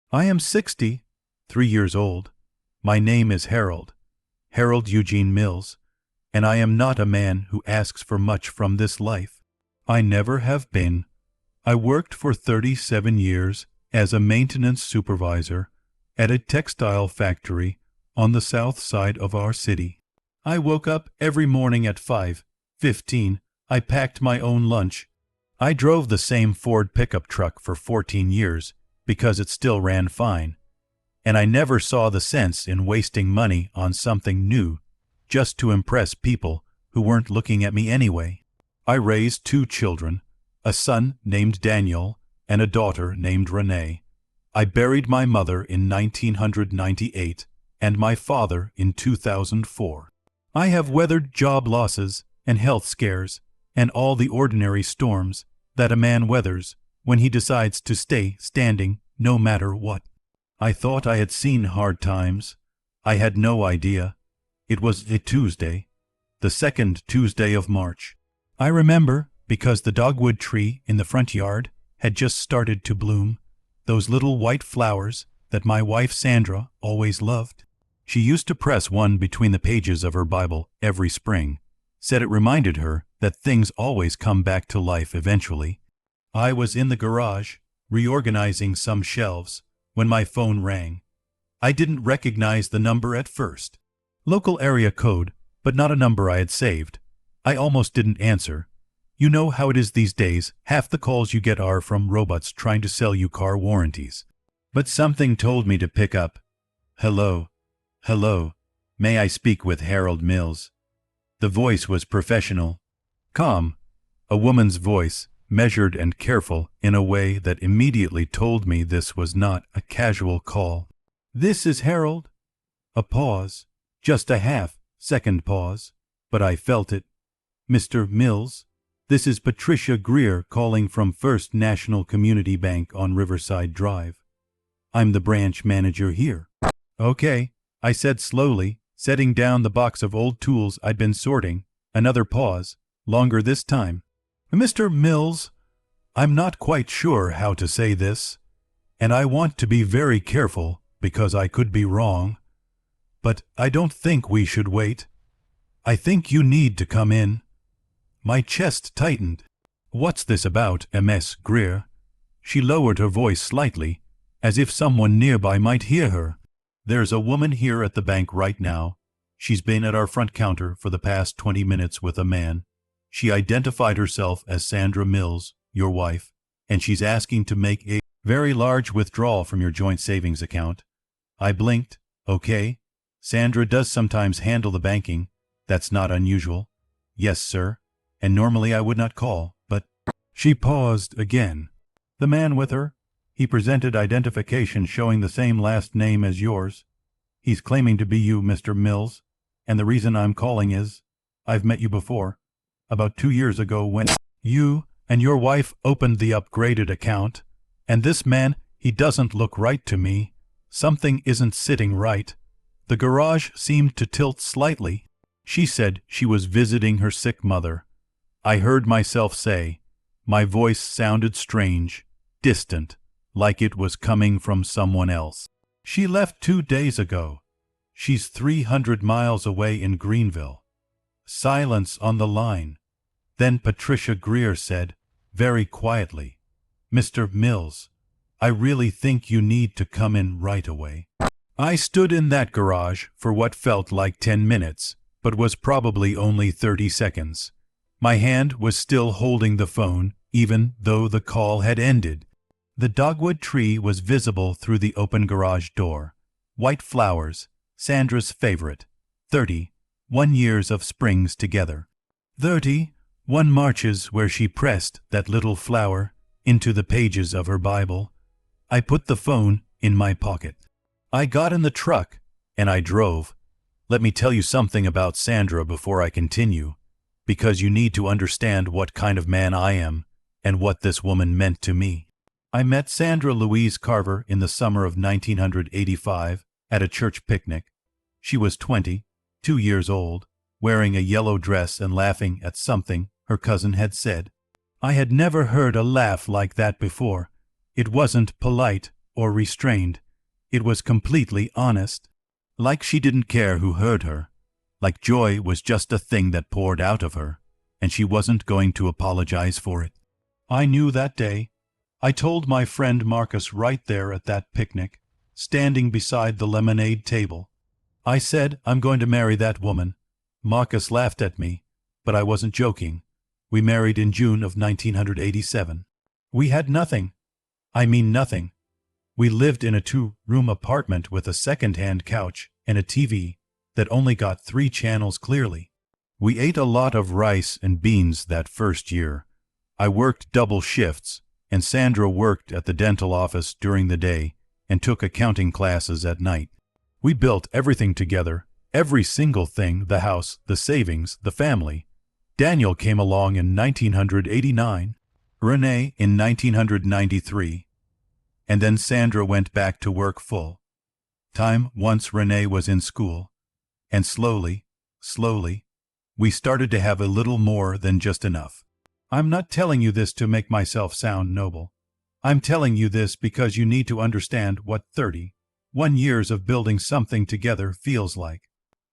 I am 60, 3 years old. My name is Harold, Harold Eugene Mills, and I am not a man who asks for much from this life. I never have been. I worked for 37 years as a maintenance supervisor at a textile factory on the south side of our city. I woke up every morning at 5:15. I packed my own lunch. I drove the same Ford pickup truck for 14 years because it still ran fine, and I never saw the sense in wasting money on something new just to impress people who weren't looking at me anyway. I raised 2 children, a son named Daniel and a daughter named Renee. I buried my mother in 1998 and my father in 2004. I have weathered job losses and health scares and all the ordinary storms that a man weathers when he decides to stay standing no matter what. I thought I had seen hard times. I had no idea. It was a Tuesday, the second Tuesday of March. I remember because the dogwood tree in the front yard had just started to bloom, those little white flowers that my wife Sandra always loved. She used to press one between the pages of her Bible every spring, said it reminded her that things always come back to life eventually. I was in the garage, reorganizing some shelves, when my phone rang. I didn't recognize the number at first. Local area code, but not a number I had saved. I almost didn't answer. You know how it is these days, half the calls you get are from robots trying to sell you car warranties. But something told me to pick up. Hello. Hello. May I speak with Harold Mills? The voice was professional, calm, a woman's voice, measured and careful in a way that immediately told me this was not a casual call. This is Harold. A pause, just a half-second pause, but I felt it. Mr. Mills, this is Patricia Greer calling from First National Community Bank on Riverside Drive. I'm the branch manager here. Okay, I said slowly, setting down the box of old tools I'd been sorting. Another pause, longer this time. Mr. Mills, I'm not quite sure how to say this, and I want to be very careful because I could be wrong, but I don't think we should wait. I think you need to come in. My chest tightened. What's this about, Ms. Greer? She lowered her voice slightly, as if someone nearby might hear her. There's a woman here at the bank right now. She's been at our front counter for the past 20 minutes with a man. She identified herself as Sandra Mills, your wife, and she's asking to make a very large withdrawal from your joint savings account. I blinked. Okay. Sandra does sometimes handle the banking. That's not unusual. Yes, sir. And normally I would not call, but... She paused again. The man with her, he presented identification showing the same last name as yours. He's claiming to be you, Mr. Mills, and the reason I'm calling is, I've met you before, about 2 years ago when you and your wife opened the upgraded account, and this man, he doesn't look right to me. Something isn't sitting right. The garage seemed to tilt slightly. She said she was visiting her sick mother. I heard myself say, my voice sounded strange, distant, like it was coming from someone else. She left 2 days ago. She's 300 miles away in Greenville. Silence on the line. Then Patricia Greer said, very quietly, Mr. Mills, I really think you need to come in right away. I stood in that garage for what felt like 10 minutes, but was probably only 30 seconds. My hand was still holding the phone, even though the call had ended. The dogwood tree was visible through the open garage door. White flowers, Sandra's favorite. 31 years of springs together. 31 marches where she pressed that little flower into the pages of her Bible. I put the phone in my pocket. I got in the truck, and I drove. Let me tell you something about Sandra before I continue, because you need to understand what kind of man I am and what this woman meant to me. I met Sandra Louise Carver in the summer of 1985 at a church picnic. She was 22 years old, wearing a yellow dress and laughing at something her cousin had said. I had never heard a laugh like that before. It wasn't polite or restrained. It was completely honest. Like she didn't care who heard her. Like joy was just a thing that poured out of her, and she wasn't going to apologize for it. I knew that day. I told my friend Marcus right there at that picnic, standing beside the lemonade table. I said, I'm going to marry that woman. Marcus laughed at me, but I wasn't joking. We married in June of 1987. We had nothing. I mean nothing. We lived in a 2-room apartment with a second-hand couch and a TV that only got 3 channels clearly. We ate a lot of rice and beans that first year. I worked double shifts, and Sandra worked at the dental office during the day and took accounting classes at night. We built everything together, every single thing, the house, the savings, the family. Daniel came along in 1989, Renee in 1993, and then Sandra went back to work full time once Renee was in school, and slowly, we started to have a little more than just enough. I'm not telling you this to make myself sound noble. I'm telling you this because you need to understand what 31 years of building something together feels like.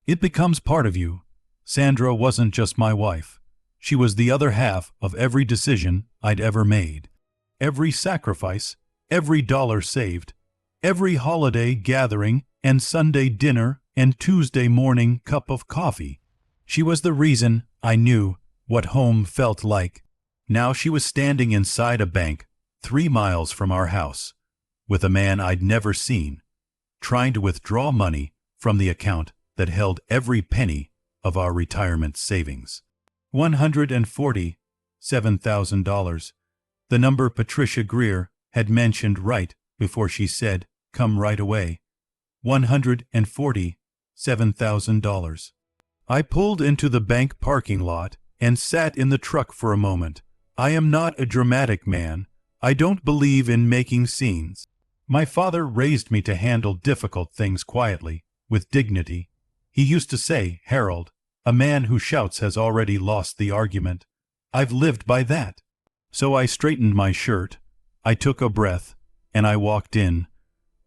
It becomes part of you. Sandra wasn't just my wife. She was the other half of every decision I'd ever made. Every sacrifice, every dollar saved, every holiday gathering and Sunday dinner and Tuesday morning cup of coffee. She was the reason I knew what home felt like. Now she was standing inside a bank 3 miles from our house with a man I'd never seen, trying to withdraw money from the account that held every penny of our retirement savings. $147,000, the number Patricia Greer had mentioned right before she said, "Come right away." $147,000. I pulled into the bank parking lot and sat in the truck for a moment. I am not a dramatic man. I don't believe in making scenes. My father raised me to handle difficult things quietly, with dignity. He used to say, "Harold, a man who shouts has already lost the argument." I've lived by that. So I straightened my shirt, I took a breath, and I walked in.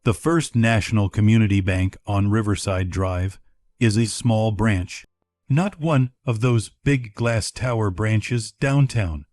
The First National Community Bank on Riverside Drive is a small branch. Not one of those big glass tower branches downtown.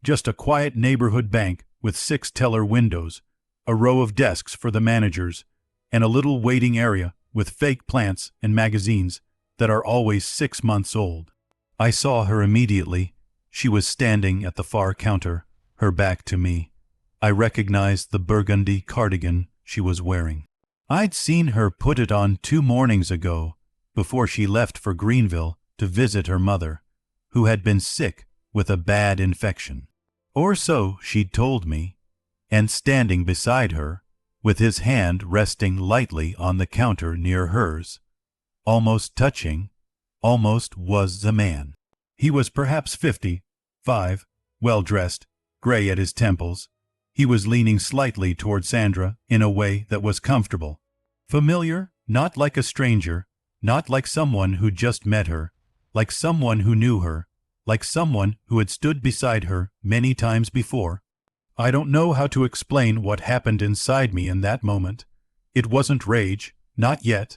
Just a quiet neighborhood bank with 6 teller windows, a row of desks for the managers, and a little waiting area with fake plants and magazines that are always 6 months old. I saw her immediately. She was standing at the far counter, her back to me. I recognized the burgundy cardigan she was wearing. I'd seen her put it on 2 mornings ago, before she left for Greenville to visit her mother, who had been sick with a bad infection. Or so she'd told me. And standing beside her, with his hand resting lightly on the counter near hers, almost touching, almost was the man. He was perhaps 55, well-dressed, gray at his temples. He was leaning slightly toward Sandra in a way that was comfortable. Familiar, not like a stranger, not like someone who just met her, like someone who knew her, like someone who had stood beside her many times before. I don't know how to explain what happened inside me in that moment. It wasn't rage, not yet.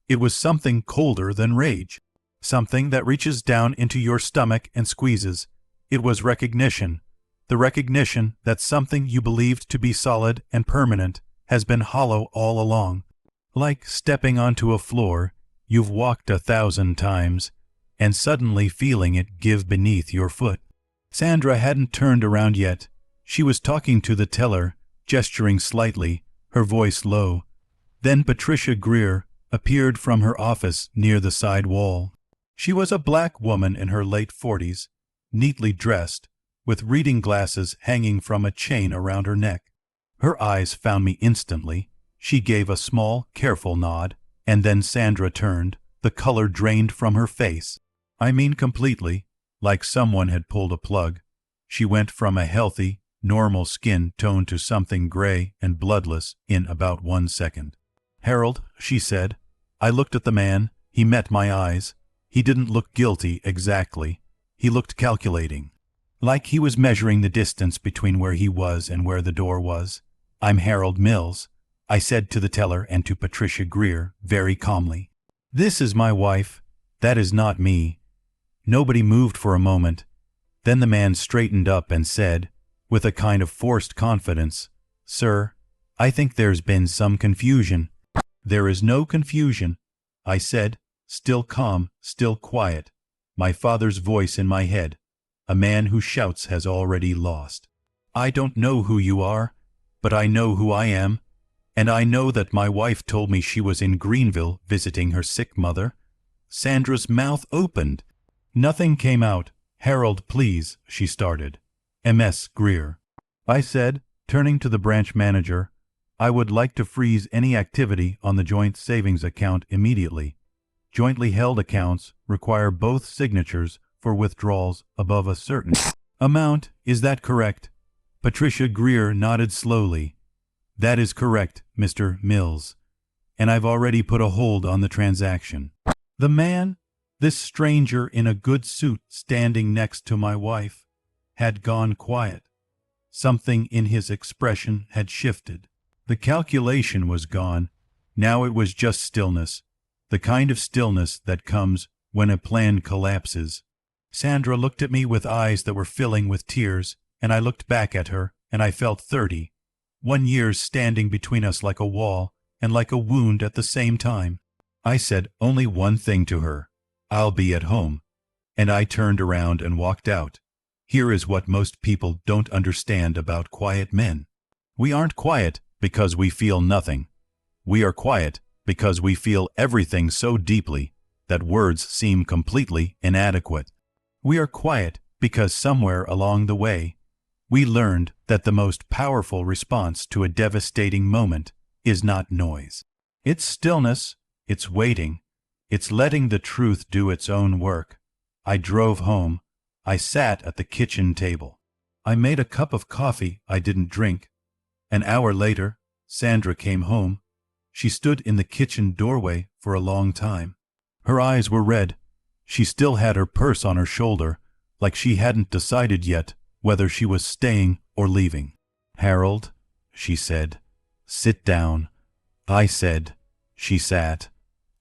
It was something colder than rage, something that reaches down into your stomach and squeezes. It was recognition, the recognition that something you believed to be solid and permanent has been hollow all along, like stepping onto a floor you've walked 1,000 times, and suddenly feeling it give beneath your foot. Sandra hadn't turned around yet. She was talking to the teller, gesturing slightly, her voice low. Then Patricia Greer appeared from her office near the side wall. She was a black woman in her late 40s, neatly dressed, with reading glasses hanging from a chain around her neck. Her eyes found me instantly. She gave a small, careful nod, and then Sandra turned, the color drained from her face. I mean completely, like someone had pulled a plug. She went from a healthy, normal skin tone to something gray and bloodless in about 1 second. "Harold," she said. I looked at the man. He met my eyes. He didn't look guilty exactly. He looked calculating, like he was measuring the distance between where he was and where the door was. "I'm Harold Mills. I said to the teller and to Patricia Greer very calmly. "This is my wife. That is not me." Nobody moved for a moment. Then the man straightened up and said, with a kind of forced confidence, "Sir, I think there's been some confusion." "There is no confusion," I said, still calm, still quiet, my father's voice in my head. A man who shouts has already lost. "I don't know who you are, but I know who I am, and I know that my wife told me she was in Greenville visiting her sick mother." Sandra's mouth opened. Nothing came out. "Harold, please," she started. "Ms. Greer," I said, turning to the branch manager, "I would like to freeze any activity on the joint savings account immediately. Jointly held accounts require both signatures for withdrawals above a certain amount. Is that correct?" Patricia Greer nodded slowly. "That is correct, Mr. Mills, and I've already put a hold on the transaction." The man, this stranger in a good suit standing next to my wife, had gone quiet. Something in his expression had shifted. The calculation was gone. Now it was just stillness, the kind of stillness that comes when a plan collapses. Sandra looked at me with eyes that were filling with tears, and I looked back at her, and I felt 30. 1 year standing between us like a wall and like a wound at the same time. I said only one thing to her: "I'll be at home." And I turned around and walked out. Here is what most people don't understand about quiet men. We aren't quiet because we feel nothing. We are quiet because we feel everything so deeply that words seem completely inadequate. We are quiet because somewhere along the way, we learned that the most powerful response to a devastating moment is not noise. It's stillness, it's waiting, it's letting the truth do its own work. I drove home. I sat at the kitchen table. I made a cup of coffee I didn't drink. An hour later, Sandra came home. She stood in the kitchen doorway for a long time. Her eyes were red. She still had her purse on her shoulder, like she hadn't decided yet whether she was staying or leaving. "Harold," she said, "sit down." I said. She sat.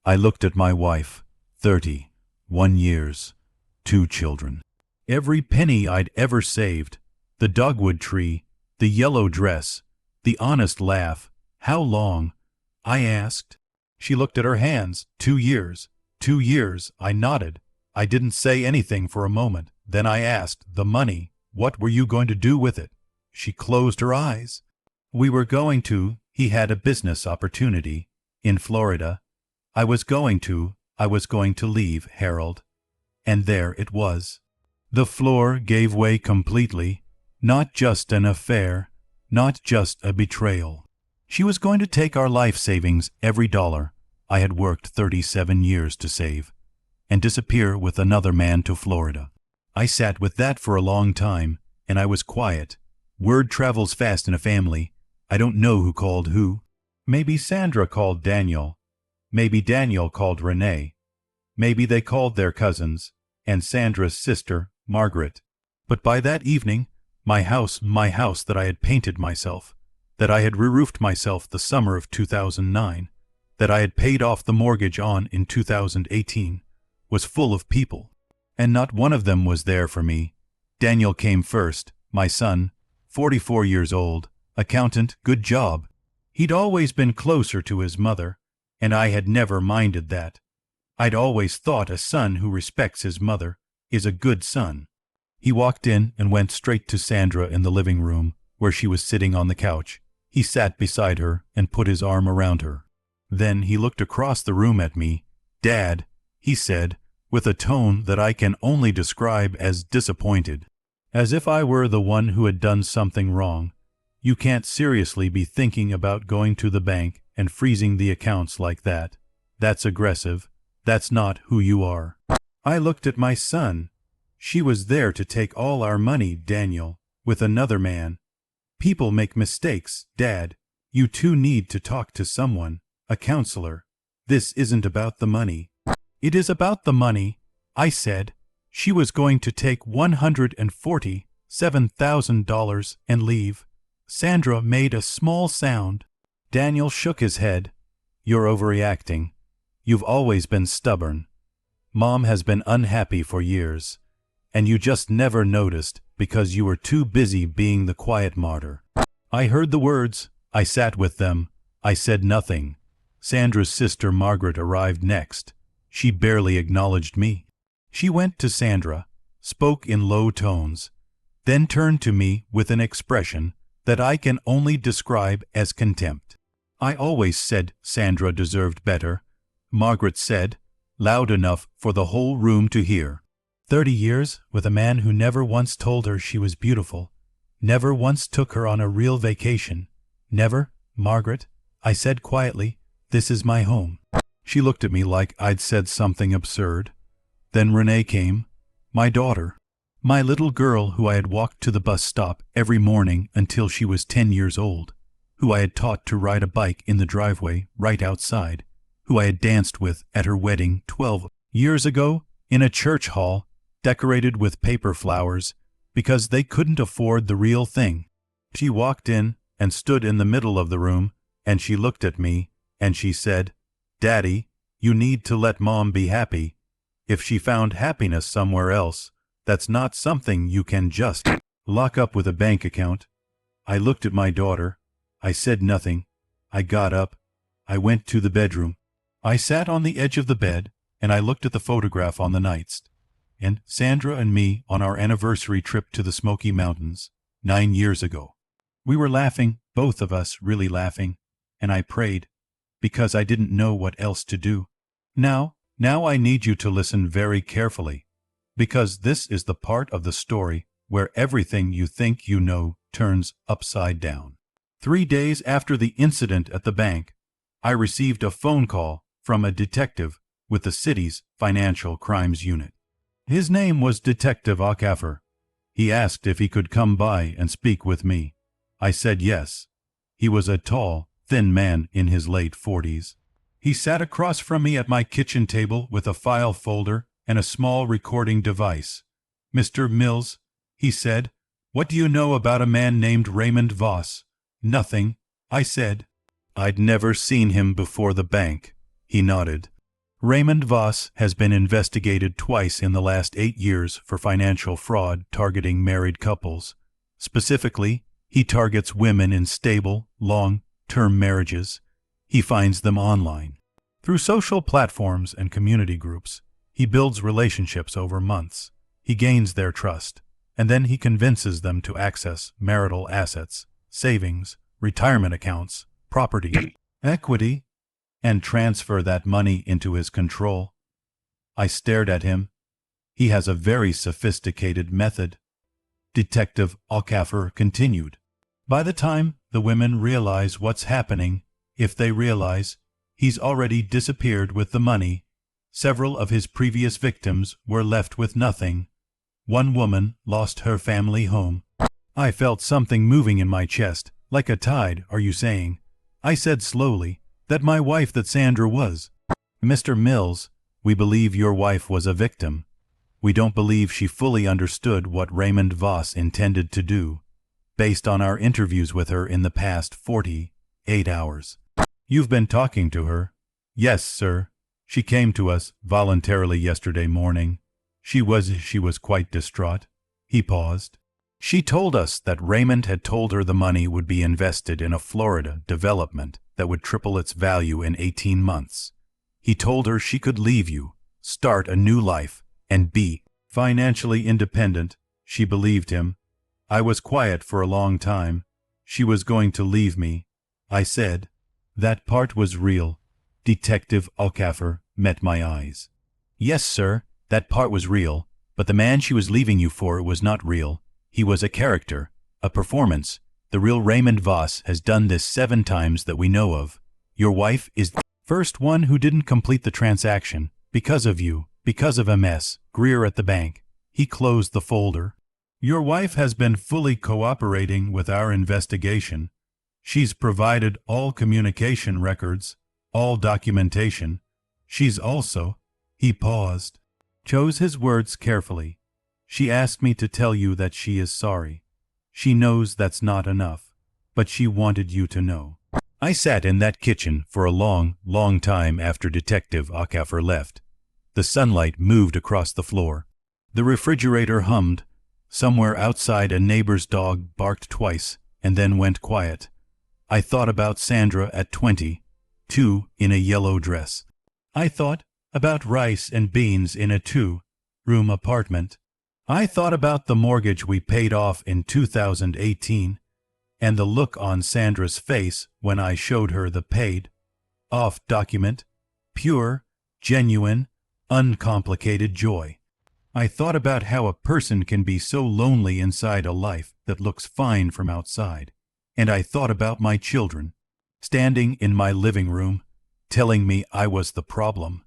I looked at my wife. 31 years, 2 children. Every penny I'd ever saved, the dogwood tree, the yellow dress, the honest laugh. "How long?" I asked. She looked at her hands. 2 years. 2 years. I nodded. I didn't say anything for a moment. Then I asked, "The money, what were you going to do with it?" She closed her eyes. "We were going to," he had a business opportunity in Florida. I was going to leave, Harold. And there it was. The floor gave way completely. Not just an affair, not just a betrayal. She was going to take our life savings, every dollar I had worked 37 years to save, and disappear with another man to Florida. I sat with that for a long time, and I was quiet. Word travels fast in a family. I don't know who called who. Maybe Sandra called Daniel. Maybe Daniel called Renee. Maybe they called their cousins, and Sandra's sister, Margaret. But by that evening, my house that I had painted myself, that I had re-roofed myself the summer of 2009, that I had paid off the mortgage on in 2018, was full of people. And not one of them was there for me. Daniel came first, my son, 44 years old, accountant, good job. He'd always been closer to his mother, and I had never minded that. I'd always thought a son who respects his mother is a good son. He walked in and went straight to Sandra in the living room, where she was sitting on the couch. He sat beside her and put his arm around her. Then he looked across the room at me. "Dad," he said, with a tone that I can only describe as disappointed, as if I were the one who had done something wrong. "You can't seriously be thinking about going to the bank and freezing the accounts like that. That's aggressive. That's not who you are." I looked at my son. "She was there to take all our money, Daniel, with another man. People make mistakes, Dad. You two need to talk to someone, a counselor. This isn't about the money." "It is about the money," I said. "She was going to take $147,000 and leave." Sandra made a small sound. Daniel shook his head. You're overreacting. You've always been stubborn. Mom has been unhappy for years, and you just never noticed because you were too busy being the quiet martyr. I heard the words. I sat with them. I said nothing. Sandra's sister Margaret arrived next. She barely acknowledged me. She went to Sandra, spoke in low tones, then turned to me with an expression that I can only describe as contempt. I always said Sandra deserved better, Margaret said, loud enough for the whole room to hear. 30 years with a man who never once told her she was beautiful, never once took her on a real vacation. Never, Margaret, I said quietly, this is my home. She looked at me like I'd said something absurd. Then Renee came, my daughter, my little girl who I had walked to the bus stop every morning until she was 10 years old, who I had taught to ride a bike in the driveway right outside, who I had danced with at her wedding 12 years ago in a church hall decorated with paper flowers because they couldn't afford the real thing. She walked in and stood in the middle of the room, and she looked at me, and she said, Daddy, you need to let Mom be happy. If she found happiness somewhere else, that's not something you can just lock up with a bank account. I looked at my daughter. I said nothing. I got up. I went to the bedroom. I sat on the edge of the bed, and I looked at the photograph on the nightstand. And Sandra and me on our anniversary trip to the Smoky Mountains, 9 years ago. We were laughing, both of us really laughing, and I prayed, because I didn't know what else to do. Now I need you to listen very carefully, because this is the part of the story where everything you think you know turns upside down. 3 days after the incident at the bank, I received a phone call from a detective with the city's financial crimes unit. His name was Detective Ockafer. He asked if he could come by and speak with me. I said yes. He was a tall, thin man in his late 40s. He sat across from me at my kitchen table with a file folder and a small recording device. Mr. Mills, he said, what do you know about a man named Raymond Voss? Nothing, I said. I'd never seen him before the bank. He nodded. Raymond Voss has been investigated twice in the last 8 years for financial fraud targeting married couples. Specifically, he targets women in stable, long-term marriages. He finds them online. Through social platforms and community groups, he builds relationships over months. He gains their trust, and then he convinces them to access marital assets, savings, retirement accounts, property, equity, and transfer that money into his control. I stared at him. He has a very sophisticated method. Detective Ockafer continued. By the time the women realize what's happening, if they realize, he's already disappeared with the money. Several of his previous victims were left with nothing. One woman lost her family home. I felt something moving in my chest, like a tide, are you saying? I said slowly, that my wife that Sandra was. Mr. Mills, we believe your wife was a victim. We don't believe she fully understood what Raymond Voss intended to do, based on our interviews with her in the past 48 hours. You've been talking to her? Yes, sir. She came to us voluntarily yesterday morning. She was quite distraught. He paused. She told us that Raymond had told her the money would be invested in a Florida development that would triple its value in 18 months. He told her she could leave you, start a new life, and be financially independent. She believed him. I was quiet for a long time. She was going to leave me. I said, that part was real. Detective Ockafer met my eyes. Yes, sir, that part was real, but the man she was leaving you for was not real. He was a character, a performance. The real Raymond Voss has done this 7 times that we know of. Your wife is the first one who didn't complete the transaction, because of you, because of MS, Greer at the bank. He closed the folder. Your wife has been fully cooperating with our investigation. She's provided all communication records, all documentation. She's also, he paused, chose his words carefully. She asked me to tell you that she is sorry. She knows that's not enough, but she wanted you to know. I sat in that kitchen for a long, long time after Detective Ackerfer left. The sunlight moved across the floor. The refrigerator hummed. Somewhere outside a neighbor's dog barked twice and then went quiet. I thought about Sandra at 22 in a yellow dress. I thought about rice and beans in a 2-room apartment. I thought about the mortgage we paid off in 2018 and the look on Sandra's face when I showed her the paid-off document. Pure, genuine, uncomplicated joy. I thought about how a person can be so lonely inside a life that looks fine from outside. And I thought about my children, standing in my living room, telling me I was the problem,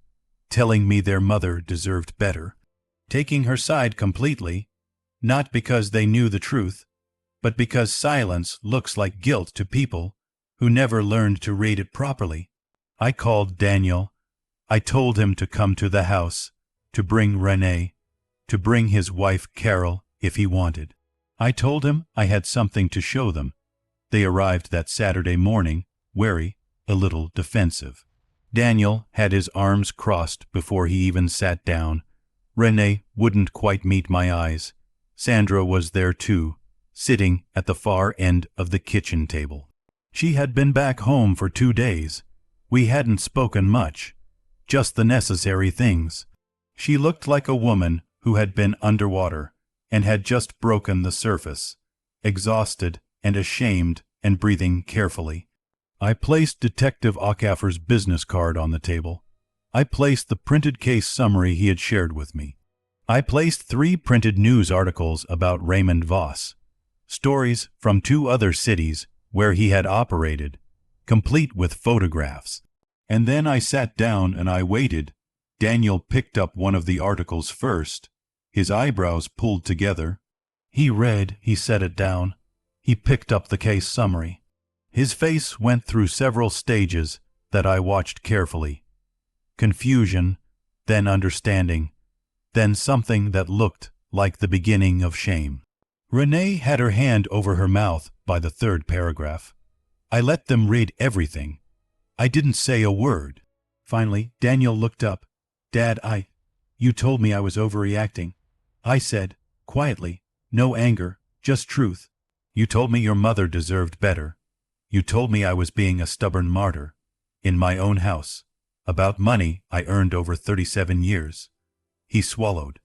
telling me their mother deserved better, taking her side completely, not because they knew the truth, but because silence looks like guilt to people who never learned to read it properly. I called Daniel. I told him to come to the house, to bring Renee, to bring his wife Carol if he wanted. I told him I had something to show them. They arrived that Saturday morning, wary, a little defensive. Daniel had his arms crossed before he even sat down. Renee wouldn't quite meet my eyes. Sandra was there too, sitting at the far end of the kitchen table. She had been back home for 2 days. We hadn't spoken much, just the necessary things. She looked like a woman who had been underwater and had just broken the surface, exhausted and ashamed and breathing carefully. I placed Detective Ackerfer's business card on the table. I placed the printed case summary he had shared with me. I placed 3 printed news articles about Raymond Voss, stories from 2 other cities where he had operated, complete with photographs. And then I sat down and I waited. Daniel picked up one of the articles first, his eyebrows pulled together. He read, he set it down. He picked up the case summary. His face went through several stages that I watched carefully. Confusion, then understanding, then something that looked like the beginning of shame. Renee had her hand over her mouth by the 3rd paragraph. I let them read everything. I didn't say a word. Finally, Daniel looked up. Dad, you told me I was overreacting. I said, quietly, no anger, just truth. You told me your mother deserved better. You told me I was being a stubborn martyr. In my own house. About money I earned over 37 years. He swallowed.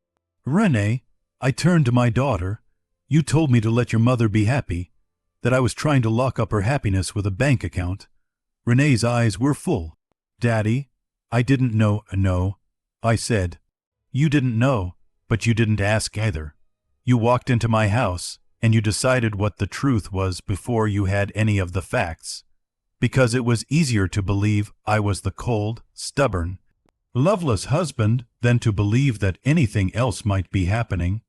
Renee, I turned to my daughter. You told me to let your mother be happy, that I was trying to lock up her happiness with a bank account. Renee's eyes were full. Daddy, I didn't know. No, I said. You didn't know, but you didn't ask either. You walked into my house, and you decided what the truth was before you had any of the facts, because it was easier to believe I was the cold, stubborn, loveless husband than to believe that anything else might be happening.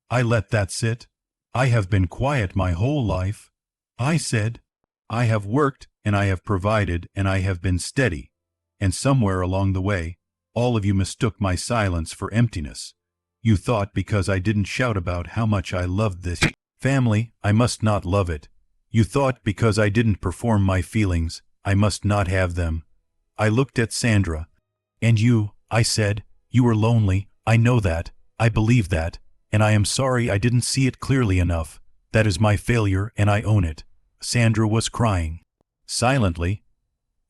I let that sit. I have been quiet my whole life. I said, I have worked and I have provided and I have been steady. And somewhere along the way, all of you mistook my silence for emptiness. You thought because I didn't shout about how much I loved this family, I must not love it. You thought because I didn't perform my feelings, I must not have them. I looked at Sandra. And you, I said, you were lonely. I know that. I believe that. And I am sorry I didn't see it clearly enough. That is my failure, and I own it. Sandra was crying. Silently.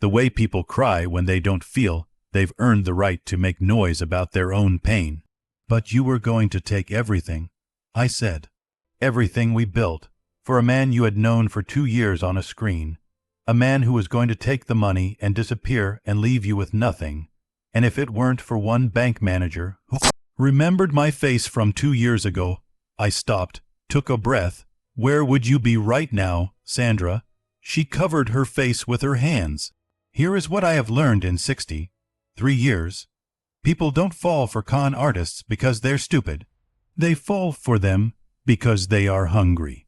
The way people cry when they don't feel they've earned the right to make noise about their own pain. But you were going to take everything, I said. Everything we built, for a man you had known for 2 years on a screen. A man who was going to take the money and disappear and leave you with nothing. And if it weren't for one bank manager who remembered my face from 2 years ago, I stopped, took a breath. Where would you be right now, Sandra? She covered her face with her hands. Here is what I have learned in 63 years. People don't fall for con artists because they're stupid. They fall for them because they are hungry.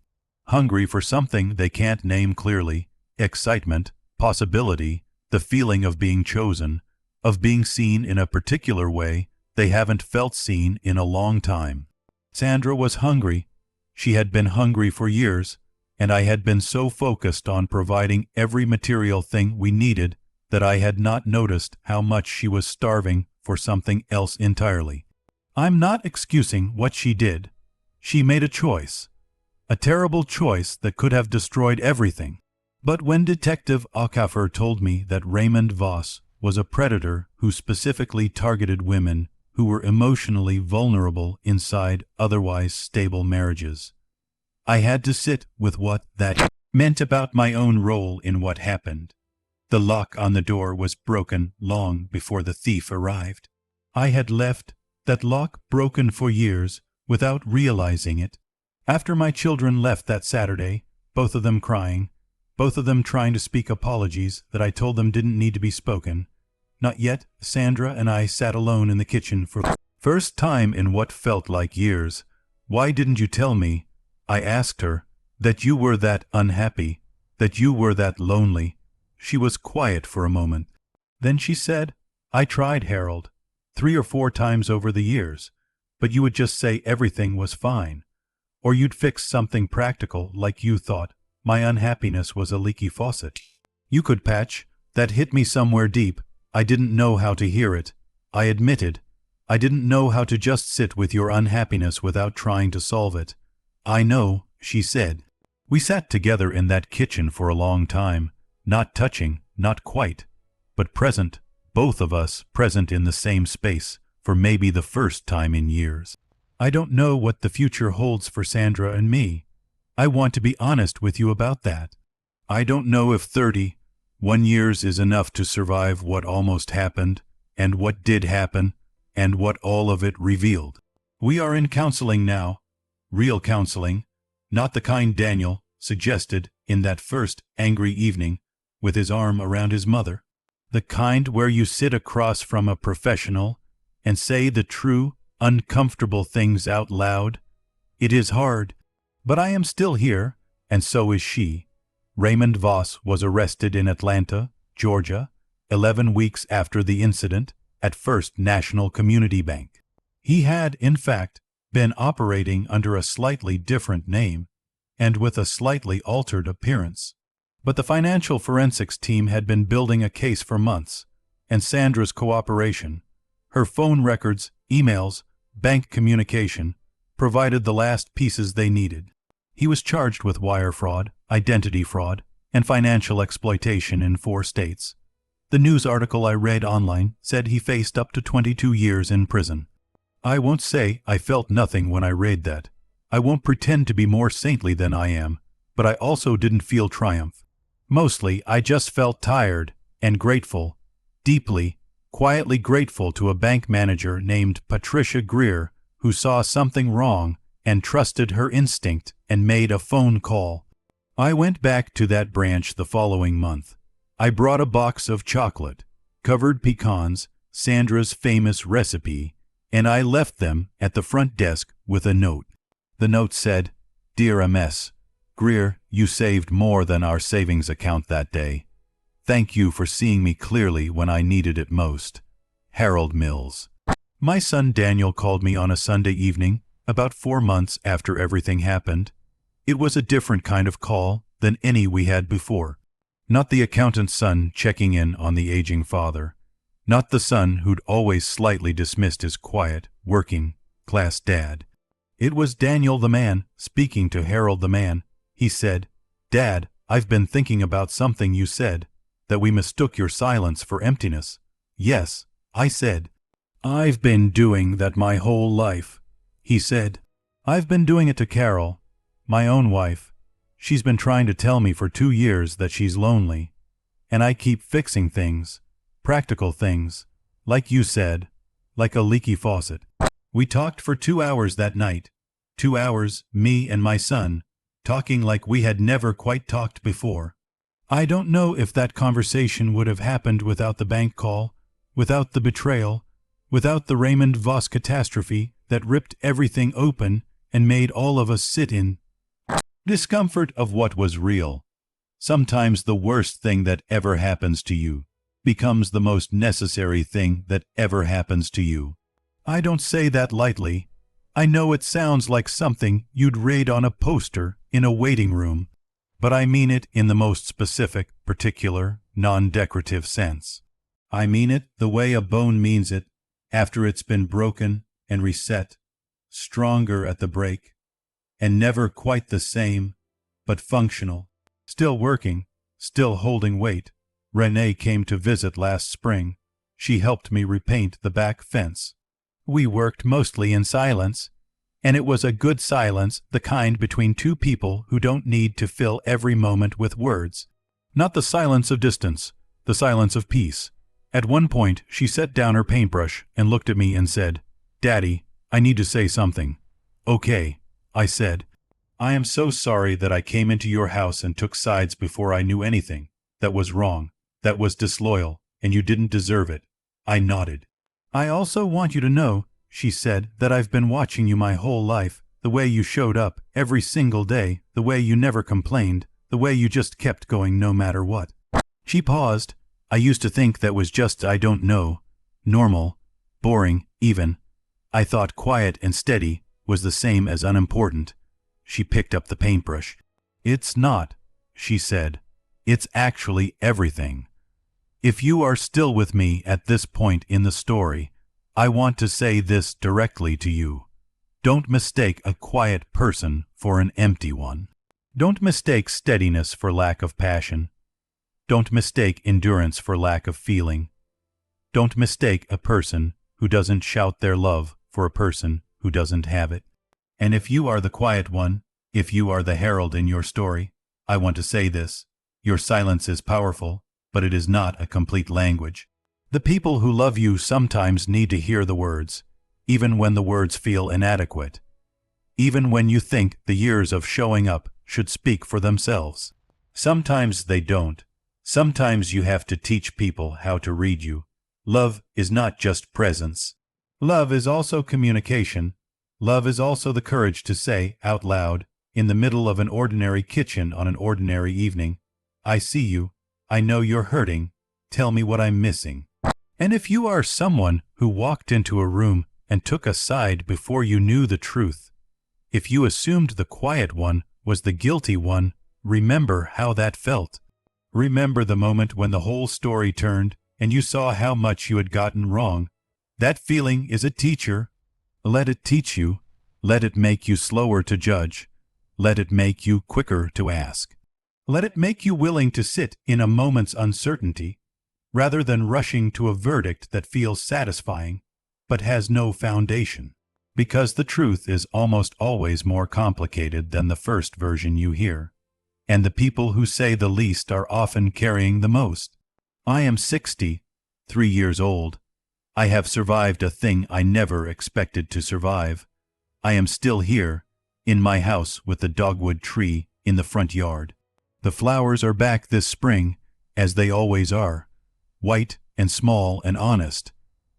Hungry for something they can't name clearly. Excitement, possibility, the feeling of being chosen, of being seen in a particular way they haven't felt seen in a long time. Sandra was hungry. She had been hungry for years, and I had been so focused on providing every material thing we needed that I had not noticed how much she was starving for something else entirely. I'm not excusing what she did. She made a choice. A terrible choice that could have destroyed everything. But when Detective Okafor told me that Raymond Voss was a predator who specifically targeted women who were emotionally vulnerable inside otherwise stable marriages, I had to sit with what that meant about my own role in what happened. The lock on the door was broken long before the thief arrived. I had left that lock broken for years without realizing it. After my children left that Saturday, both of them crying, both of them trying to speak apologies that I told them didn't need to be spoken, not yet, Sandra and I sat alone in the kitchen for the first time in what felt like years. Why didn't you tell me, I asked her, that you were that unhappy, that you were that lonely? She was quiet for a moment. Then she said, I tried, Harold, 3 or 4 times over the years, but you would just say everything was fine. Or you'd fix something practical like you thought my unhappiness was a leaky faucet. You could patch. That hit me somewhere deep. I didn't know how to hear it. I admitted. I didn't know how to just sit with your unhappiness without trying to solve it. I know, she said. We sat together in that kitchen for a long time, not touching, not quite, but present, both of us present in the same space, for maybe the first time in years. I don't know what the future holds for Sandra and me. I want to be honest with you about that. I don't know if 31 years is enough to survive what almost happened, and what did happen, and what all of it revealed. We are in counseling now. Real counseling, not the kind Daniel suggested in that first angry evening with his arm around his mother. The kind where you sit across from a professional and say the true, uncomfortable things out loud. It is hard, but I am still here, and so is she. Raymond Voss was arrested in Atlanta, Georgia, 11 weeks after the incident at First National Community Bank. He had, in fact, been operating under a slightly different name and with a slightly altered appearance. But the financial forensics team had been building a case for months, and Sandra's cooperation, her phone records, emails, bank communication, provided the last pieces they needed. He was charged with wire fraud, identity fraud, and financial exploitation in 4 states. The news article I read online said he faced up to 22 years in prison. I won't say I felt nothing when I read that. I won't pretend to be more saintly than I am, but I also didn't feel triumph. Mostly, I just felt tired and grateful, deeply, quietly grateful to a bank manager named Patricia Greer who saw something wrong and trusted her instinct and made a phone call. I went back to that branch the following month. I brought a box of chocolate, covered pecans, Sandra's famous recipe, and I left them at the front desk with a note. The note said, Dear MS, Greer, you saved more than our savings account that day. Thank you for seeing me clearly when I needed it most. Harold Mills. My son Daniel called me on a Sunday evening, about 4 months after everything happened. It was a different kind of call than any we had before. Not the accountant's son checking in on the aging father. Not the son who'd always slightly dismissed his quiet, working-class dad. It was Daniel the man speaking to Harold the man. He said, Dad, I've been thinking about something you said, that we mistook your silence for emptiness. Yes, I said. I've been doing that my whole life, he said. I've been doing it to Carol, my own wife. She's been trying to tell me for 2 years that she's lonely. And I keep fixing things, practical things, like you said, like a leaky faucet. We talked for 2 hours that night. 2 hours, me and my son, talking like we had never quite talked before. I don't know if that conversation would have happened without the bank call, without the betrayal, without the Raymond Voss catastrophe that ripped everything open and made all of us sit in discomfort of what was real. Sometimes the worst thing that ever happens to you becomes the most necessary thing that ever happens to you. I don't say that lightly. I know it sounds like something you'd read on a poster in a waiting room, but I mean it in the most specific, particular, non-decorative sense. I mean it the way a bone means it after it's been broken and reset, stronger at the break, and never quite the same, but functional, still working, still holding weight. Renee came to visit last spring. She helped me repaint the back fence. We worked mostly in silence, and it was a good silence, the kind between two people who don't need to fill every moment with words. Not the silence of distance, the silence of peace. At one point, she set down her paintbrush and looked at me and said, "Daddy, I need to say something." "Okay," I said. "I am so sorry that I came into your house and took sides before I knew anything. That was wrong. That was disloyal, and you didn't deserve it." I nodded. "I also want you to know," she said, "that I've been watching you my whole life, the way you showed up every single day, the way you never complained, the way you just kept going no matter what." She paused. I used to think that was just, I don't know, normal, boring, even. I thought quiet and steady was the same as unimportant. She picked up the paintbrush. "It's not," she said. "It's actually everything. If you are still with me at this point in the story, I want to say this directly to you. Don't mistake a quiet person for an empty one. Don't mistake steadiness for lack of passion. Don't mistake endurance for lack of feeling. Don't mistake a person who doesn't shout their love for a person who doesn't have it. And if you are the quiet one, if you are the herald in your story, I want to say this. Your silence is powerful, but it is not a complete language. The people who love you sometimes need to hear the words, even when the words feel inadequate, even when you think the years of showing up should speak for themselves. Sometimes they don't. Sometimes you have to teach people how to read you. Love is not just presence. Love is also communication. Love is also the courage to say out loud, in the middle of an ordinary kitchen on an ordinary evening, "I see you. I know you're hurting. Tell me what I'm missing." And if you are someone who walked into a room and took a side before you knew the truth, if you assumed the quiet one was the guilty one, remember how that felt. Remember the moment when the whole story turned and you saw how much you had gotten wrong. That feeling is a teacher. Let it teach you. Let it make you slower to judge. Let it make you quicker to ask. Let it make you willing to sit in a moment's uncertainty, rather than rushing to a verdict that feels satisfying, but has no foundation. Because the truth is almost always more complicated than the first version you hear. And the people who say the least are often carrying the most. I am 63 years old. I have survived a thing I never expected to survive. I am still here, in my house with the dogwood tree in the front yard. The flowers are back this spring, as they always are, white and small and honest.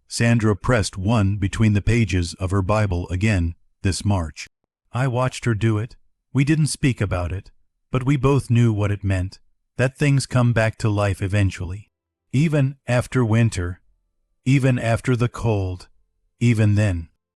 Sandra pressed one between the pages of her Bible again this March. I watched her do it. We didn't speak about it. But we both knew what it meant, that things come back to life eventually. Even after winter, even after the cold, even then.